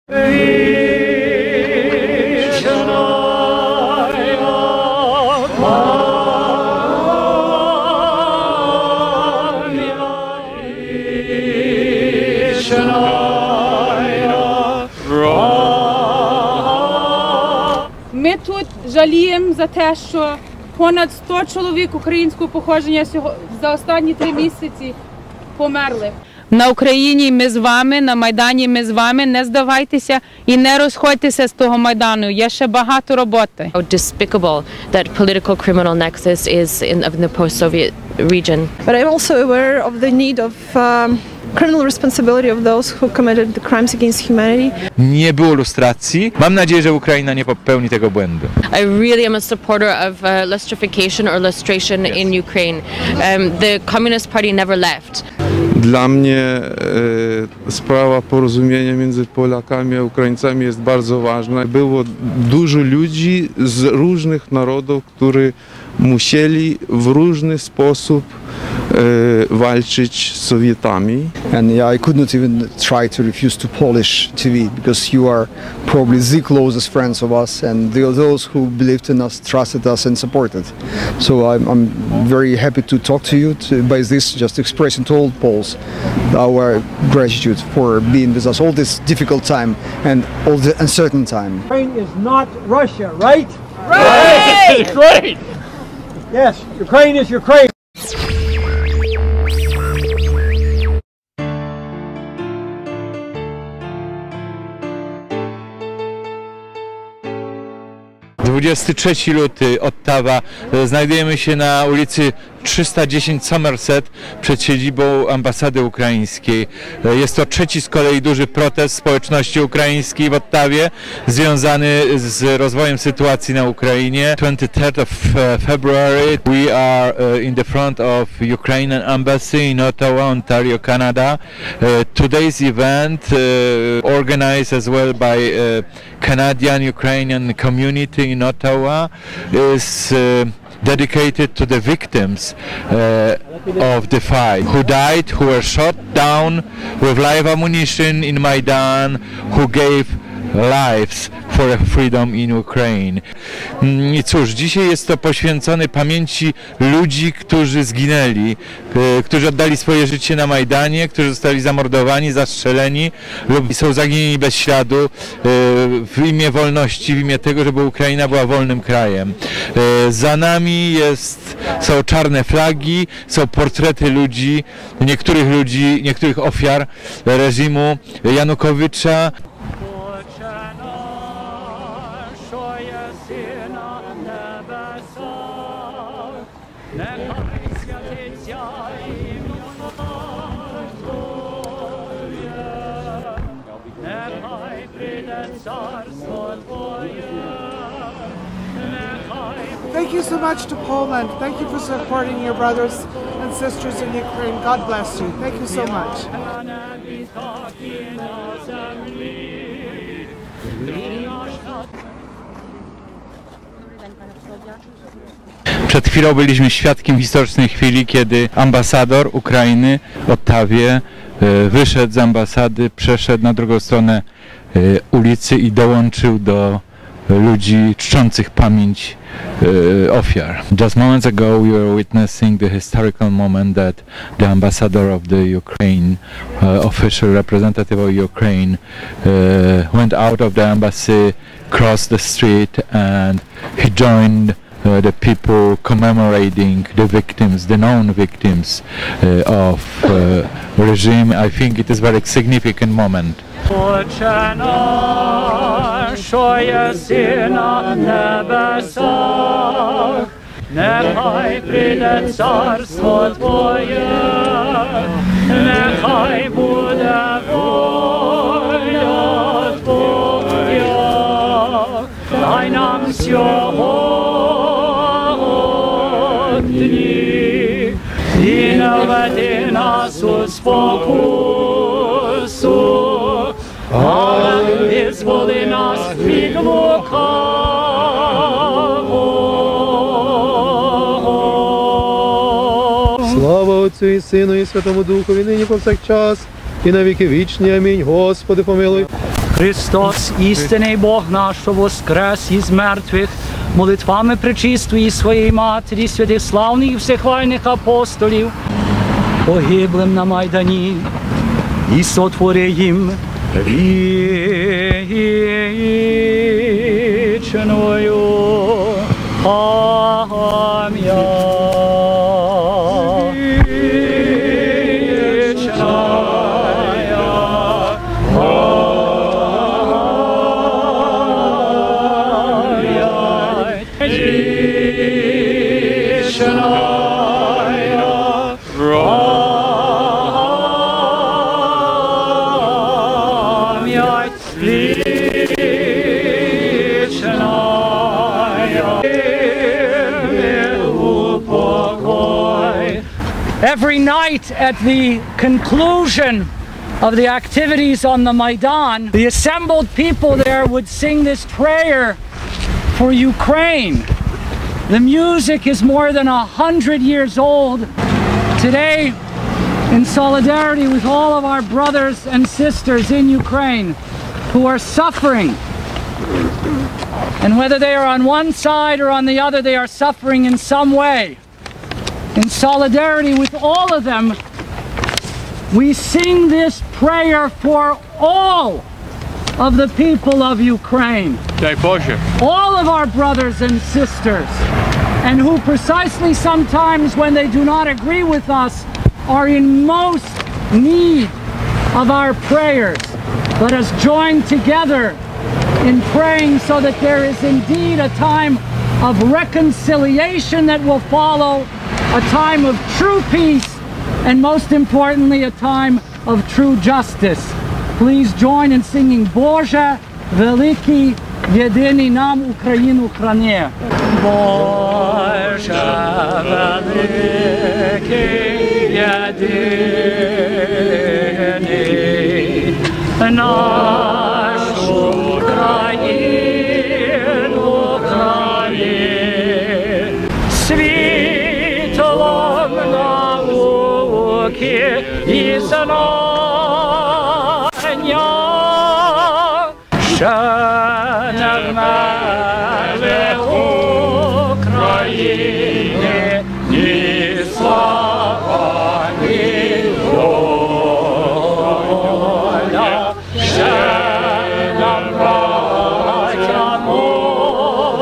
Ми тут жаліємо за те, що понад 100 чоловік українського походження за останні 3 місяці померли. На Україні ми з вами, на Майдані ми з вами. Не здавайтеся і не розходьтеся з того Майдану. Є ще багато роботи. Despicable that political criminal nexus is in the post-Soviet region. But I'm also aware of the need of criminal responsibility of those who committed the crimes against humanity. Nie było lustracji. Mam nadzieję, że Ukraina nie popełni tego błędu. I really am a supporter of lustrification or lustration in Ukraine. The Communist Party never left. Dla mnie sprawa porozumienia między Polakami a Ukraińcami jest bardzo ważna. Było dużo ludzi z różnych narodów, którzy musieli w różny sposób walczyć z Sowietami. And I could not even try to refuse to Polish TV because you are probably the closest friends of us and those who believed in us, trusted us and supported. So I'm very happy to talk to you by this, just expressing to all Poles our gratitude for being with us all this difficult time and all the uncertain time. Ukraine is not Russia, right? Right! Great! Yes, Ukraine is Ukraine. 23 luty, Ottawa. Znajdujemy się na ulicy 310 Somerset przed siedzibą Ambasady Ukraińskiej. Jest to trzeci z kolei duży protest społeczności ukraińskiej w Ottawie związany z rozwojem sytuacji na Ukrainie. 23rd of February we are in the front of Ukrainian Embassy in Ottawa, Ontario, Canada. Today's event organized as well by Canadian Ukrainian community in Ottawa is dedicated to the victims of the fight, who died, who were shot down with live ammunition in Maidan, who gave lives for freedom in Ukraine. I cóż, dzisiaj jest to poświęcone pamięci ludzi, którzy zginęli, którzy oddali swoje życie na Majdanie, którzy zostali zamordowani, zastrzeleni lub są zaginieni bez śladu w imię wolności, w imię tego, żeby Ukraina była wolnym krajem. Za nami są czarne flagi, są portrety ludzi, niektórych ofiar reżimu Janukowycza. Thank you so much to Poland. Thank you for supporting your brothers and sisters in Ukraine. God bless you. Thank you so much. Przed chwilą byliśmy świadkiem historycznej chwili, kiedy ambasador Ukrainy w Ottawie wyszedł z ambasady, przeszedł na drugą stronę ulicy i dołączył do ludzi czczących pamięć ofiar. Just moments ago we were witnessing the historical moment that the ambassador of the Ukraine, official representative of Ukraine, went out of the embassy, crossed the street and he joined the people commemorating the victims, the known victims of regime. I think it is a very significant moment. Отче наш, що єси на небесах, нехай прийде царство Твоє, нехай буде воля Твоя, дай нам сьогодні і не веди нас у спокусу, але визволи нас від лукавого. Слава Отцю і Сину і Святому Духові, нині повсякчас, і на віки вічні. Амінь. Господи, помилуй. Христос, істинний Бог наш, що воскрес із мертвих, молитвами пречистої своєї Матері, святих славних і всехвальних апостолів, погиблим на Майдані, і сотвори їм вічною пам'ять. Every night at the conclusion of the activities on the Maidan, the assembled people there would sing this prayer for Ukraine. The music is more than 100 years old. Today, in solidarity with all of our brothers and sisters in Ukraine who are suffering, and whether they are on one side or on the other, they are suffering in some way. In solidarity with all of them, we sing this prayer for all of the people of Ukraine. All of our brothers and sisters, and who precisely sometimes when they do not agree with us are in most need of our prayers. Let us join together in praying so that there is indeed a time of reconciliation that will follow, a time of true peace, and most importantly, a time of true justice. Please join in singing Боже великий, єдиний нам Україну храни. Боже великий, єдиний нашу Україну храни. Світлом науки і знання, що не вмерли Україні ні слава, ні воля, що нам браття молоді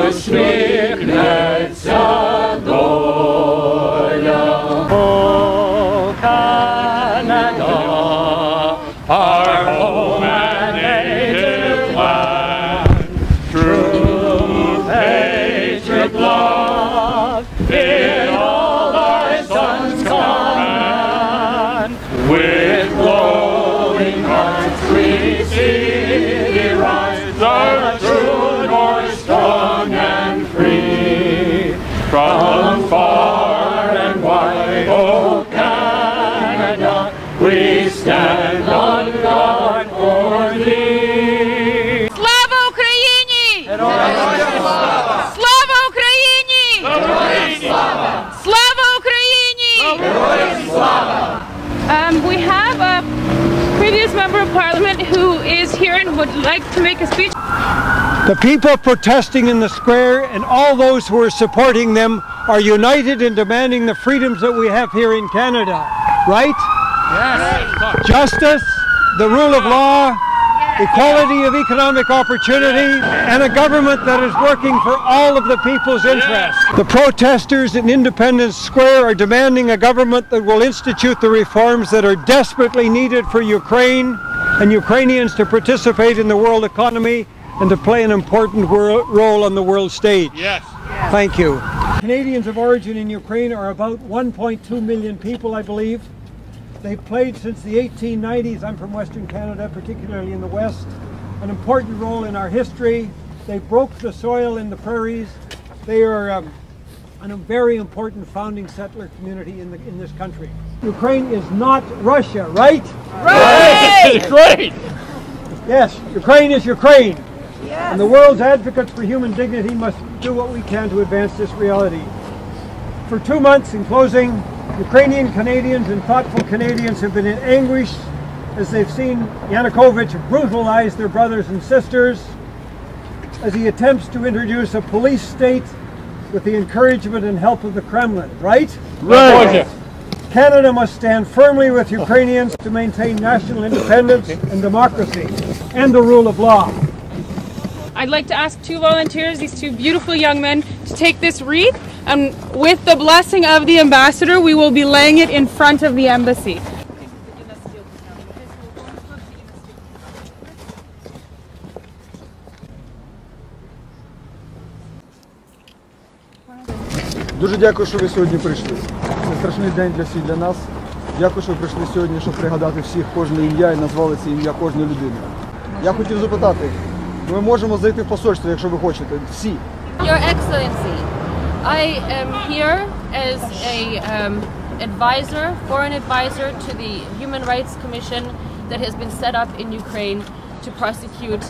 усміхнеться доля. О, Канада, our home and native land, true patriot love in all thy sons command. With glowing hearts we see thee rise, our true north strong and free. From far and wide, O Canada, we stand on guard for thee. Слава Україні! Слава Україні! Слава Україні! We have a previous member of parliament who is here and would like to make a speech. The people protesting in the square and all those who are supporting them are united in demanding the freedoms that we have here in Canada, right? Yes. Justice, the rule of law, equality of economic opportunity, and a government that is working for all of the people's interests. The protesters in Independence Square are demanding a government that will institute the reforms that are desperately needed for Ukraine and Ukrainians to participate in the world economy and to play an important role on the world stage. Yes. Thank you. Canadians of origin in Ukraine are about 1.2 million people, I believe. They've played since the 1890s, I'm from Western Canada, particularly in the West, an important role in our history. They broke the soil in the prairies. They are a very important founding settler community in this country. Ukraine is not Russia, right? Right! Right! Yes, Ukraine is Ukraine. Yes. And the world's advocates for human dignity must do what we can to advance this reality. For 2 months, in closing, Ukrainian Canadians and thoughtful Canadians have been in anguish as they've seen Yanukovych brutalize their brothers and sisters, as he attempts to introduce a police state with the encouragement and help of the Kremlin, right? Right. Canada must stand firmly with Ukrainians to maintain national independence and democracy and the rule of law. I'd like to ask two volunteers, these two beautiful young men, to take this wreath, and with the blessing of the ambassador, we will be laying it in front of the embassy. Дуже дякую, що ви сьогодні прийшли. Це страшний день для всіх, для нас. Дякую, що ви прийшли сьогодні, щоб пригадати всіх, кожне ім'я і назвали це ім'я кожної людини. Я хотів запитати, ми можемо зайти в посольство, якщо ви хочете, всі. Your Excellency, I am here as a advisor, foreign advisor to the Human Rights Commission that has been set up in Ukraine to prosecute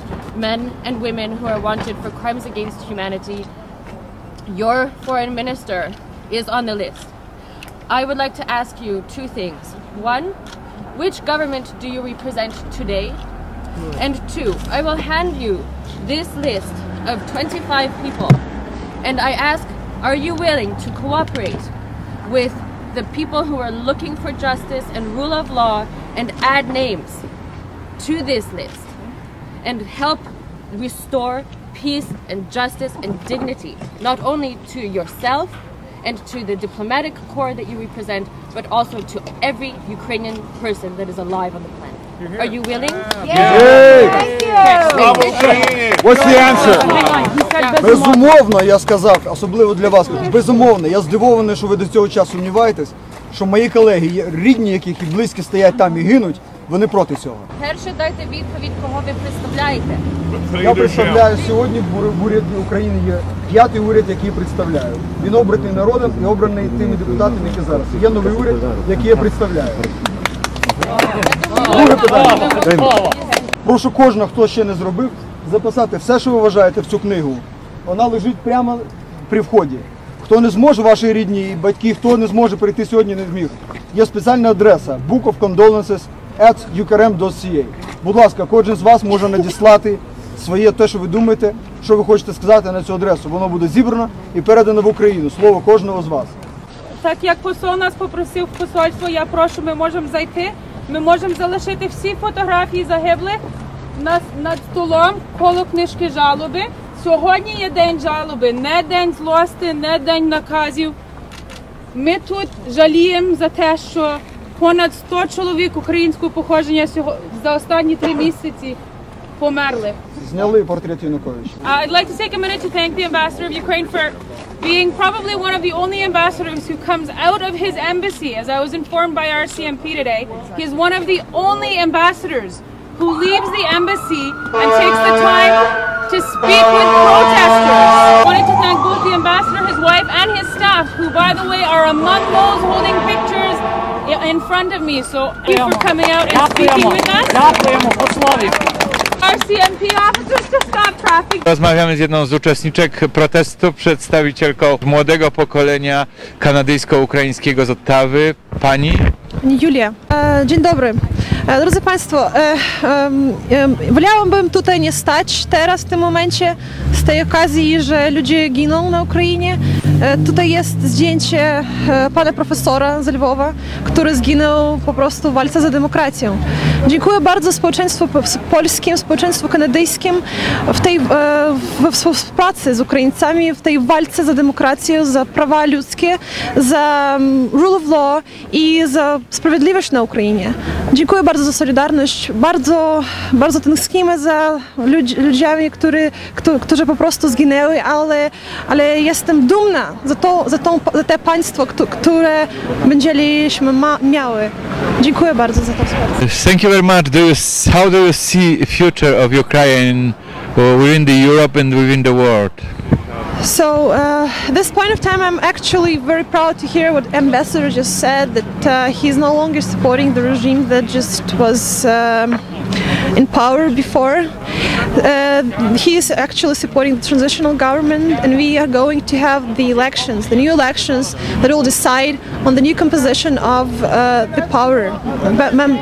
men and women who are wanted for crimes against humanity. Your foreign minister is on the list. I would like to ask you two things. One, which government do you represent today? And two, I will hand you this list of 25 people. And I ask, are you willing to cooperate with the people who are looking for justice and rule of law and add names to this list and help restore peace and justice and dignity, not only to yourself and to the diplomatic corps that you represent, but also to every Ukrainian person that is alive on the planet. Are you willing? Thank you! What's the answer? Безумовно, я сказав, особливо для вас, безумовно, я здивований, що ви до цього часу сумніваєтесь, що мої колеги, рідні яких і близькі стоять там і гинуть, вони проти цього. Перше дайте відповідь, кого ви представляєте. Я представляю сьогодні в уряді України є 5-й уряд, який представляю. Він обраний народом і обраний тими депутатами, які зараз. Є новий уряд, який я представляю. Друге питання. Прошу кожного, хто ще не зробив, записати все, що ви вважаєте в цю книгу. Вона лежить прямо при вході. Хто не зможе, ваші рідні і батьки, хто не зможе прийти сьогодні, не зміг. Є спеціальна адреса Book of Condolences @ukrm.ca. Будь ласка, кожен з вас може надіслати своє те, що ви думаєте, що ви хочете сказати на цю адресу. Воно буде зібрано і передано в Україну. Слово кожного з вас. Так як посол нас попросив в посольство, я прошу, ми можемо зайти, ми можемо залишити всі фотографії загиблих над столом коло книжки жалоби. Сьогодні є день жалоби, не день злости, не день наказів. Ми тут жаліємо за те, що понад 100 чоловік українського походження за останні 3 місяці померли. Зняли портрет Януковича. I'd like to take a minute to thank the Ambassador of Ukraine for being probably one of the only ambassadors who comes out of his embassy. As I was informed by our CMP today, he is one of the only ambassadors who leaves the embassy and takes the time to speak with protesters. I wanted to thank both the ambassador, his wife, and his staff, who, by the way, are among those holding pictures in front of me. So thank you for coming out and speaking with us. Our CMP officers to stop traffic. Rozmawiamy z jedną z uczestniczek protestu, przedstawicielką młodego pokolenia kanadyjsko-ukraińskiego z Ottawy. Pani? Julia. Dzień dobry. Drodzy Państwo, wolałabym tutaj nie stać teraz w tym momencie z tej okazji, że ludzie giną na Ukrainie. Tutaj jest zdjęcie pana profesora z Lwowa, który zginął po prostu w walce za demokracją. Dziękuję bardzo społeczeństwu polskim, społeczeństwu kanadyjskim we współpracy z Ukraińcami w tej walce za demokrację, za prawa ludzkie, za rule of law i za sprawiedliwość na Ukrainie. Dziękuję bardzo za solidarność, bardzo tęsknimy za ludźmi, którzy po prostu zginęli, ale jestem dumna za te państwo, które będziemy miały. Dziękuję bardzo za to wsparcie. Thank you very much. How do you see future of Ukraine within the Europe and within the world? So at this point of time, I'm actually very proud to hear what Ambassador just said, that he's no longer supporting the regime that just was in power before. He is actually supporting the transitional government, and we are going to have the elections, the new elections that will decide on the new composition of the power,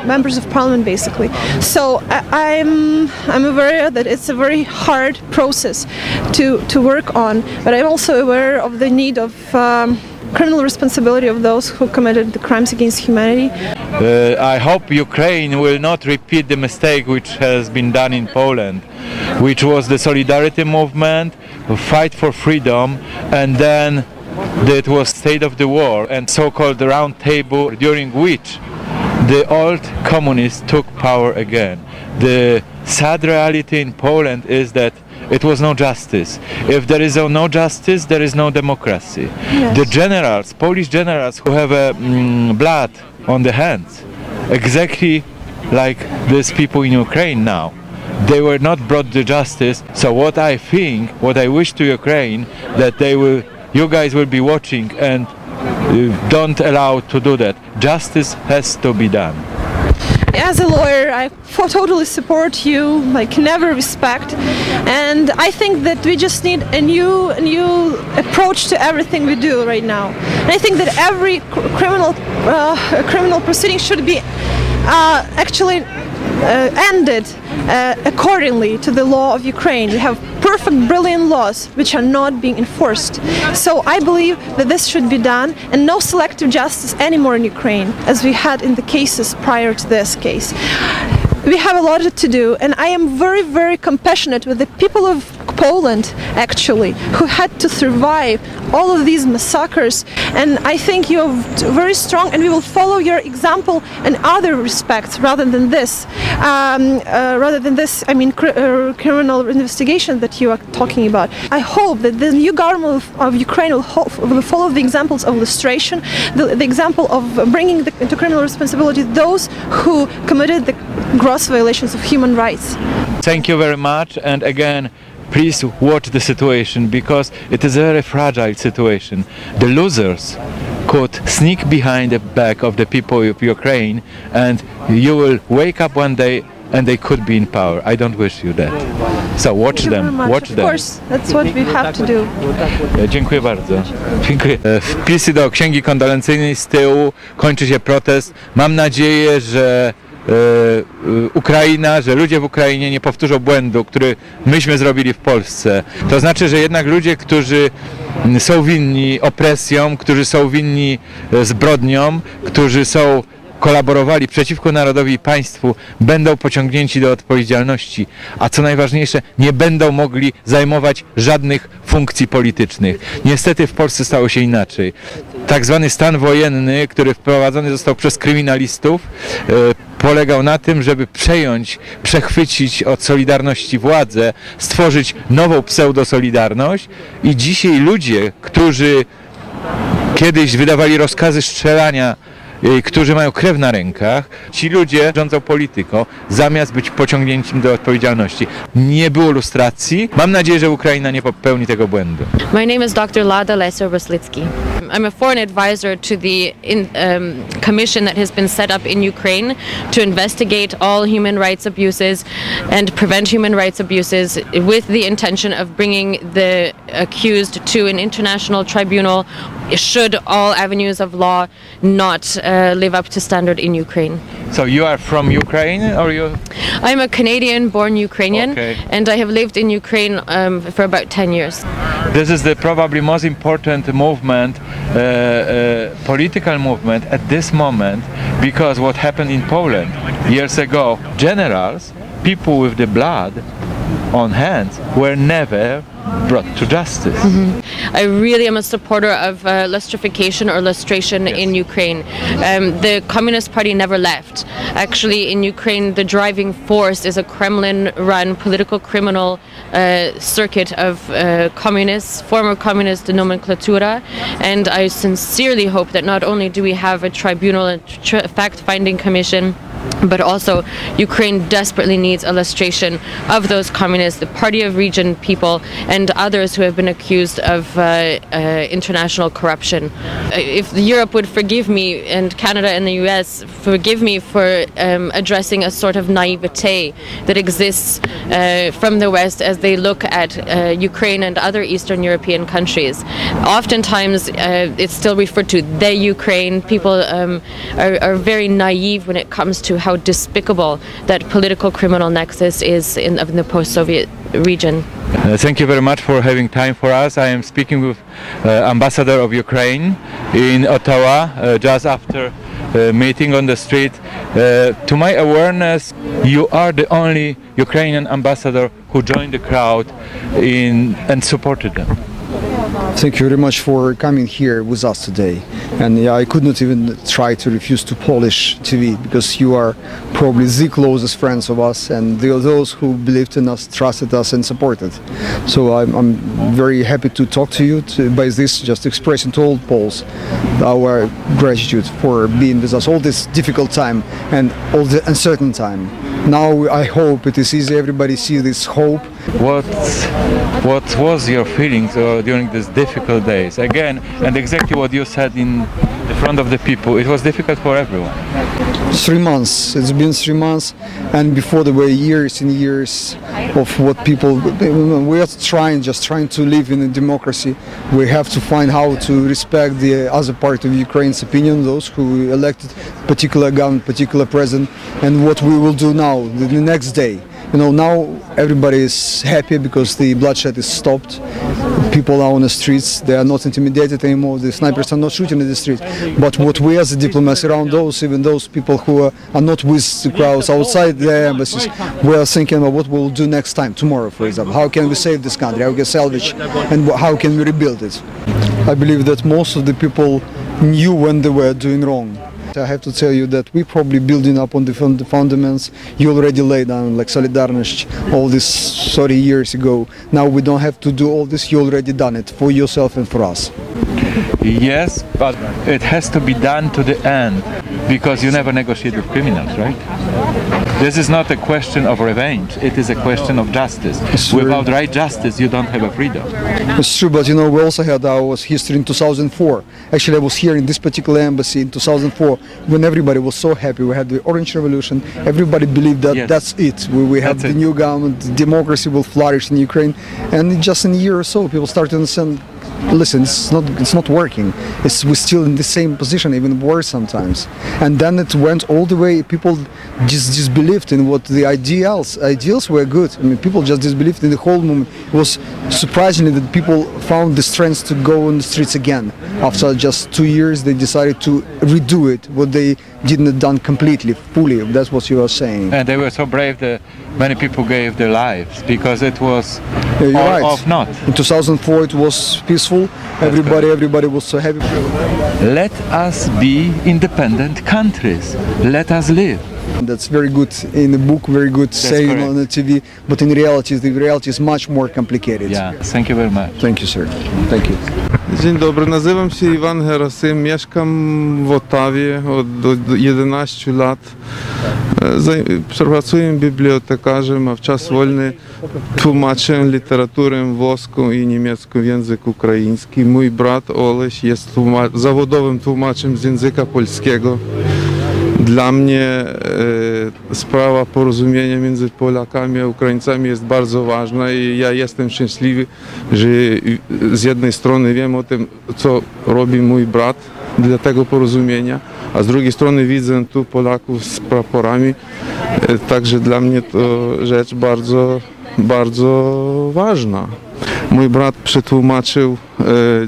members of parliament basically. So I'm aware that it's a very hard process to work on, but I'm also aware of the need of criminal responsibility of those who committed the crimes against humanity. I hope Ukraine will not repeat the mistake which has been done in Poland, which was the solidarity movement, fight for freedom, and then it was state of the war and so-called round table, during which the old communists took power again. The sad reality in Poland is that it was no justice. If there is no justice, there is no democracy. Yes. The generals, Polish generals who have blood on the hands, exactly like these people in Ukraine now, they were not brought to justice. So what I think, what I wish to Ukraine, that you guys will be watching and don't allow to do that. Justice has to be done. As a lawyer, I totally support you, like never respect, and I think that we just need a new approach to everything we do right now. And I think that every criminal proceeding should be actually ended accordingly to the law of Ukraine. We have perfect, brilliant laws which are not being enforced. So I believe that this should be done, and no selective justice anymore in Ukraine, as we had in the cases prior to this case. We have a lot to do, and I am very, very compassionate with the people of Poland, actually, who had to survive all of these massacres, and I think you're very strong, and we will follow your example in other respects rather than this. I mean, criminal investigation that you are talking about. I hope that the new government of Ukraine will follow the examples of illustration, the example of bringing into criminal responsibility those who committed the gross violations of human rights. Thank you very much, and again, please watch the situation, because it is a very fragile situation. The losers could sneak behind the back of the people of Ukraine, and you will wake up one day and they could be in power. I don't wish you that. So watch them, watch them. Of course, that's what we have to do. Dziękuję bardzo. Dziękuję. Wpisy do księgi kondolencyjnej, z tyłu kończy się protest. Mam nadzieję, że Ukraina, że ludzie w Ukrainie nie powtórzą błędu, który myśmy zrobili w Polsce. To znaczy, że jednak ludzie, którzy są winni opresją, którzy są winni zbrodniom, którzy kolaborowali przeciwko narodowi i państwu, będą pociągnięci do odpowiedzialności, a co najważniejsze, nie będą mogli zajmować żadnych funkcji politycznych. Niestety w Polsce stało się inaczej. Tak zwany stan wojenny, który wprowadzony został przez kryminalistów, polegał na tym, żeby przechwycić od Solidarności władzę, stworzyć nową pseudosolidarność, i dzisiaj ludzie, którzy kiedyś wydawali rozkazy strzelania, którzy mają krew na rękach, ci ludzie rządzą polityką, zamiast być pociągnięci do odpowiedzialności. Nie było lustracji. Mam nadzieję, że Ukraina nie popełni tego błędu. My name is Dr. Lada Leser-Broslicki. I'm a foreign advisor to the commission that has been set up in Ukraine to investigate all human rights abuses and prevent human rights abuses, with the intention of bringing the accused to an international tribunal should all avenues of law not live up to standard in Ukraine. So you are from Ukraine, or you? I'm a Canadian-born Ukrainian, okay, and I have lived in Ukraine for about 10 years. This is the probably most important movement, political movement at this moment, because what happened in Poland years ago, generals, people with the blood on hands, were never brought to justice. Mm-hmm. I really am a supporter of lustrification or lustration in Ukraine. The Communist Party never left. Actually, in Ukraine, the driving force is a Kremlin-run political criminal circuit of former communist nomenclatura, and I sincerely hope that not only do we have a tribunal and fact-finding commission but also Ukraine desperately needs illustration of those communists, the Party of Region people, and others who have been accused of international corruption. If Europe would forgive me, and Canada and the US forgive me for addressing a sort of naivete that exists from the West as they look at Ukraine and other Eastern European countries. Oftentimes it's still referred to the Ukraine. People are very naive when it comes to how despicable that political criminal nexus is in the post-Soviet region. Thank you very much for having time for us. I am speaking with Ambassador of Ukraine in Ottawa just after meeting on the street. To my awareness, you are the only Ukrainian ambassador who joined the crowd and supported them. Thank you very much for coming here with us today. And yeah, I could not even try to refuse to Polish TV because you are probably the closest friends of us and those who believed in us, trusted us and supported. So I'm very happy to talk to you by this, just expressing to all Poles our gratitude for being with us all this difficult time and all the uncertain time. Now I hope it is easy, everybody sees this hope. What was your feelings during these difficult days? Again, and exactly what you said in the front of the people, it was difficult for everyone. 3 months, it's been 3 months, and before there were years and years of what people, we are just trying to live in a democracy. We have to find how to respect the other part of Ukraine's opinion, those who elected particular government, particular president, and what we will do now, the next day. You know, now everybody is happy because the bloodshed is stopped. People are on the streets, they are not intimidated anymore, the snipers are not shooting in the streets. But what we as the diplomats around those, even those people who are not with the crowds outside the embassies, we are thinking about what we'll do next time, tomorrow for example. How can we save this country, how can we salvage, and how can we rebuild it? I believe that most of the people knew when they were doing wrong. I have to tell you that we probably building up on the fundaments you already laid down, like Solidarność, all this 30 years ago. Now we don't have to do all this, you already done it for yourself and for us. Yes, but it has to be done to the end, because you never negotiate with criminals, right? This is not a question of revenge, it is a question of justice. Without right justice, you don't have a freedom. It's true, but you know, we also had our history in 2004. Actually, I was here in this particular embassy in 2004 when everybody was so happy. We had the Orange Revolution, everybody believed that that's it. We have the new government, democracy will flourish in Ukraine, and just in a year or so, people started to understand, listen, it's not working. We're still in the same position, even worse sometimes. And then it went all the way. People just disbelieved in what the ideals were good. I mean, people just disbelieved in the whole movement. It was surprisingly that people found the strength to go on the streets again. After just 2 years, they decided to redo it, what they didn't done completely, fully. That's what you were saying. And they were so brave that many people gave their lives because it was not. In 2004, it was peaceful. Everybody was so happy. Let us be independent countries. Let us live. That's very good in the book, very good saying on the TV, but in reality, the reality is much more complicated. Yeah, thank you very much. Thank you, sir. Thank you. Dzień dobry, nazywam się Iwan Gerasym, mieszkam w Ottawie od 11 lat. Pracuję bibliotekarzem, a w czas wolny tłumaczę literaturę włoską i niemiecką w języku ukraiński. Mój brat Oleś jest zawodowym tłumaczem z języka polskiego. Dla mnie sprawa porozumienia między Polakami a Ukraińcami jest bardzo ważna i ja jestem szczęśliwy, że z jednej strony wiem o tym, co robi mój brat dla tego porozumienia, a z drugiej strony widzę tu Polaków z praporami, także dla mnie to rzecz bardzo, bardzo ważna. Mój brat przetłumaczył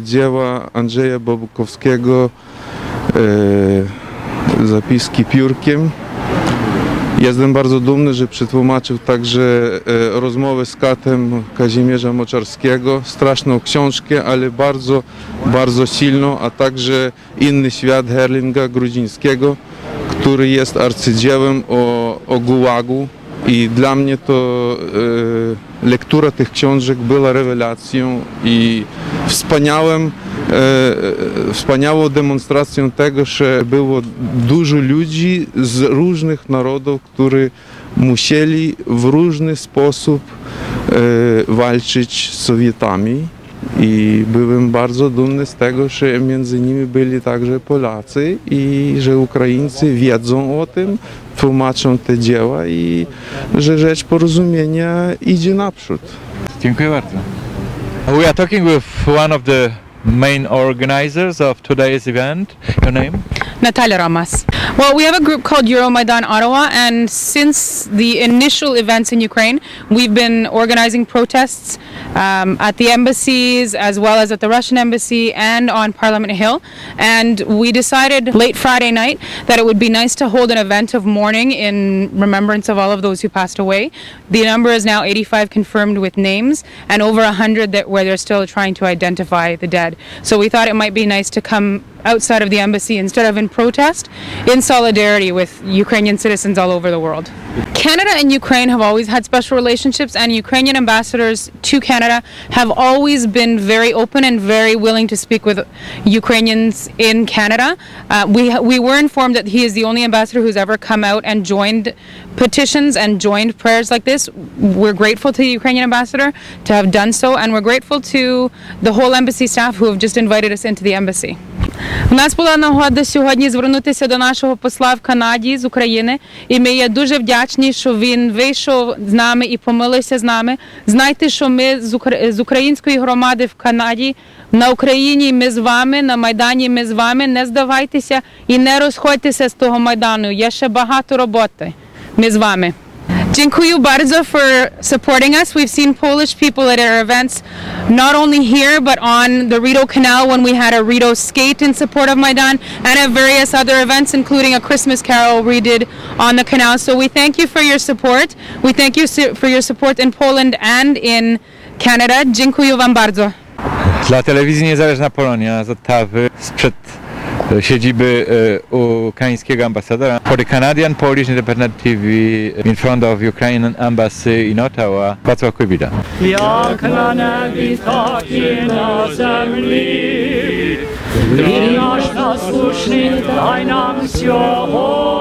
dzieła Andrzeja Babukowskiego, zapiski piórkiem. Jestem bardzo dumny, że przetłumaczył także rozmowę z katem Kazimierza Moczarskiego, straszną książkę, ale bardzo, bardzo silną, a także Inny świat Herlinga Grudzińskiego, który jest arcydziełem o Gułagu. I dla mnie to lektura tych książek była rewelacją i wspaniałym wspaniałą demonstracją tego, że było dużo ludzi z różnych narodów, którzy musieli w różny sposób walczyć z Sowietami. I byłem bardzo dumny z tego, że między nimi byli także Polacy i że Ukraińcy wiedzą o tym, tłumaczą te dzieła i że rzecz porozumienia idzie naprzód. Dziękuję bardzo. We are talking with one of the main organizers of today's event. Your name? Natalia Ramas. Well, we have a group called Euromaidan Ottawa, and since the initial events in Ukraine, we've been organizing protests at the embassies as well as at the Russian embassy and on Parliament Hill. And we decided late Friday night that it would be nice to hold an event of mourning in remembrance of all of those who passed away. The number is now 85 confirmed with names and over 100 where they're still trying to identify the dead. So we thought it might be nice to come outside of the embassy instead of in protest, in solidarity with Ukrainian citizens all over the world. Canada and Ukraine have always had special relationships, and Ukrainian ambassadors to Canada have always been very open and very willing to speak with Ukrainians in Canada. We were informed that he is the only ambassador who's ever come out and joined petitions and joined prayers like this. We're grateful to the Ukrainian ambassador to have done so, and we're grateful to the whole embassy staff who have just invited us into the embassy. У нас була нагода сьогодні звернутися до нашого посла в Канаді з України, і ми є дуже вдячні, що він вийшов з нами і помилився з нами. Знайте, що ми з української громади в Канаді, на Україні ми з вами, на Майдані ми з вами. Не здавайтеся і не розходьтеся з того Майдану. Є ще багато роботи. Ми з вами. Dziękuję bardzo for supporting us. We've seen Polish people at our events, not only here, but on the Rideau Canal when we had a Rideau skate in support of Maidan, and at various other events, including a Christmas carol we did on the canal. So we thank you for your support. We thank you for your support in Poland and in Canada. Dziękuję wam bardzo. Dla telewizji Niezalezna Polonia z Ottawy, sprzed siedziby ukraińskiego ambasadora. For the Canadian Polish Independent TV in front of Ukrainian Embassy in Ottawa. Bardzo dziękuję. Jak na niebie, tak i na ziemi, i nasz nasłuszny daj nam słowo.